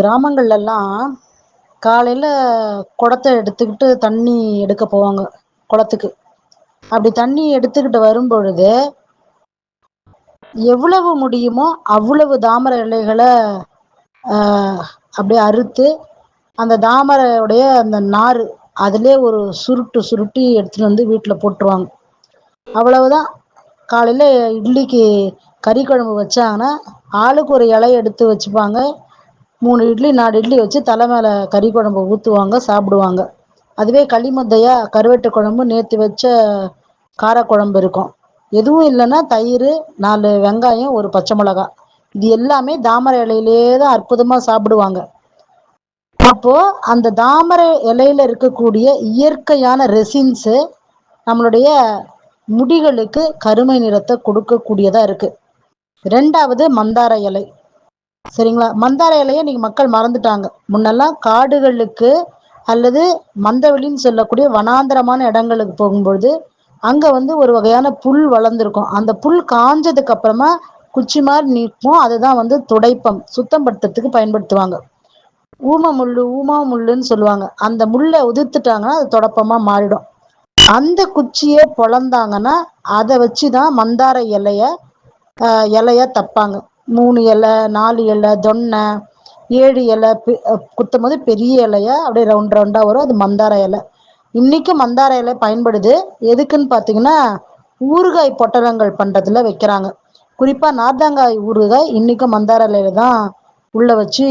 கிராமங்கள்லலாம் காலையில் குடத்த எடுத்துக்கிட்டு தண்ணி எடுக்க போவாங்க குளத்துக்கு. அப்படி தண்ணி எடுத்துக்கிட்டு வரும்பொழுது எவ்வளவு முடியுமோ அவ்வளவு தாமரை இலைகளை அப்படியே அறுத்து அந்த தாமரையுடைய அந்த நார் அதிலே ஒரு சுருட்டு சுருட்டி எடுத்துகிட்டு வந்து வீட்டில் போட்டுருவாங்க. அவ்வளவுதான். காலையில் இட்லிக்கு கறி குழம்பு வச்சாங்கன்னா ஆளுக்கு ஒரு இலையை எடுத்து வச்சுப்பாங்க. 3 இட்லி 4 இட்லி வச்சு தலை மேலே கறி குழம்பு ஊற்றுவாங்க, சாப்பிடுவாங்க. அதுவே களிமுத்தையா கருவட்டு குழம்பு, நேற்று வச்ச காரக்குழம்பு இருக்கும். எதுவும் இல்லைன்னா தயிர், 4 வெங்காயம், ஒரு பச்சை மிளகா, இது எல்லாமே தாமரை இலையிலே தான் அற்புதமாக சாப்பிடுவாங்க. அப்போது அந்த தாமரை இலையில் இருக்கக்கூடிய இயற்கையான ரெசின்ஸு நம்மளுடைய முடிகளுக்கு கருமை நிறத்தை கொடுக்கக்கூடியதாக இருக்குது. 2வது மந்தார இலை. சரிங்களா? மந்தார இலையை நீங்கள் மக்கள் மறந்துட்டாங்க. முன்னெல்லாம் காடுகளுக்கு அல்லது மந்தவெளின்னு சொல்லக்கூடிய வனாந்தரமான இடங்களுக்கு போகும்பொழுது அங்கே ஒரு வகையான புல் வளர்ந்துருக்கும். அந்த புல் காஞ்சதுக்கு அப்புறமா குச்சி மாதிரி நீட்டும். அதுதான் துடைப்பம், சுத்தம் படுத்துறதுக்கு பயன்படுத்துவாங்க. ஊமா முள்ளுன்னு சொல்லுவாங்க. அந்த முள்ளை உதிர்த்துட்டாங்கன்னா அது தொடப்பமாக மாறிடும். அந்த குச்சியை பொழந்தாங்கன்னா அதை வச்சு தான் மந்தார இலையை தப்பாங்க. 3 இலை 4 இலை தொன்னை 7 இலை குத்தும் போது பெரிய இலையா அப்படியே ரவுண்ட் ரவுண்டாக வரும். அது மந்தார இலை. இன்றைக்கும் மந்தார இலை பயன்படுது. எதுக்குன்னு பார்த்தீங்கன்னா ஊறுகாய் பொட்டலங்கள் பண்ணுறதுல வைக்கிறாங்க. குறிப்பாக நார்த்தங்காய் ஊறுகாய் இன்றைக்கும் மந்தார இலையில தான் உள்ளே வச்சு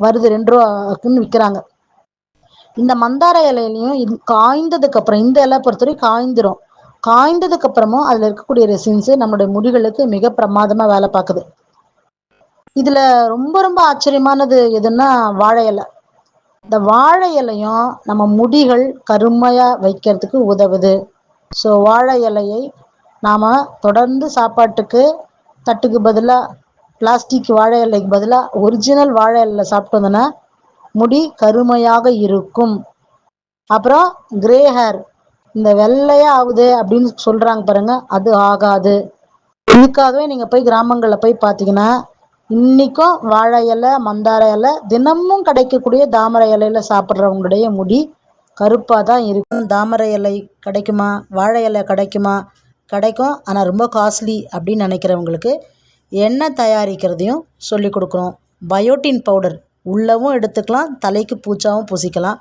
வருது, 2 ரூபாக்குன்னு விற்கிறாங்க. இந்த மந்தார இலையிலையும் காய்ந்ததுக்கப்புறம், இந்த இலை பொறுத்தவரை காய்ந்துடும். காய்ந்ததுக்கு அப்புறமும் அதில் இருக்கக்கூடிய ரெசின்ஸு நம்மளுடைய முடிகளுக்கு மிக பிரமாதமாக வேலை பார்க்குது. இதில் ரொம்ப ரொம்ப ஆச்சரியமானது எதுன்னா வாழை இலை. இந்த வாழை இலையும் நம்ம முடிகள் கருமையாக வைக்கிறதுக்கு உதவுது. ஸோ வாழை இலையை நாம் தொடர்ந்து சாப்பாட்டுக்கு தட்டுக்கு பதிலாக பிளாஸ்டிக் வாழை இலைக்கு பதிலாக ஒரிஜினல் வாழை இலையில் சாப்பிட்டு வந்தோன்னா முடி கருமையாக இருக்கும். அப்புறம் கிரே ஹேர், இந்த வெள்ளையாக ஆகுது அப்படின்னு சொல்கிறாங்க பாருங்கள், அது ஆகாது. இதுக்காகவே நீங்கள் போய் கிராமங்களில் போய் பார்த்தீங்கன்னா இன்றைக்கும் வாழை இலை, மந்தார இலை, தினமும் கிடைக்கக்கூடிய தாமரை இலையில் சாப்பிட்றவங்களுடைய முடி கருப்பாக தான் இருக்கும். தாமரை இலை கிடைக்குமா, வாழை இலை கிடைக்குமா? கிடைக்கும், ஆனால் ரொம்ப காஸ்ட்லி அப்படின்னு நினைக்கிறவங்களுக்கு எண்ணெய் தயாரிக்கிறதையும் சொல்லி கொடுக்குறோம். பயோட்டின் பவுடர் உள்ளவும் எடுத்துக்கலாம், தலைக்கு பூச்சாவும் பூசிக்கலாம்.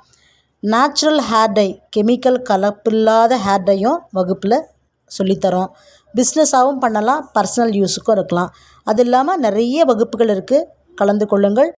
நேச்சுரல் ஹேர் டை, கெமிக்கல் கலப்பில்லாத ஹேர் டையும் வகுப்பில் சொல்லித்தரோம். பிஸ்னஸாகவும் பண்ணலாம், பர்சனல் யூஸுக்கும் இருக்கலாம். அது இல்லாமல் நிறைய வகுப்புகள் இருக்குது, கலந்து கொள்ளுங்கள்.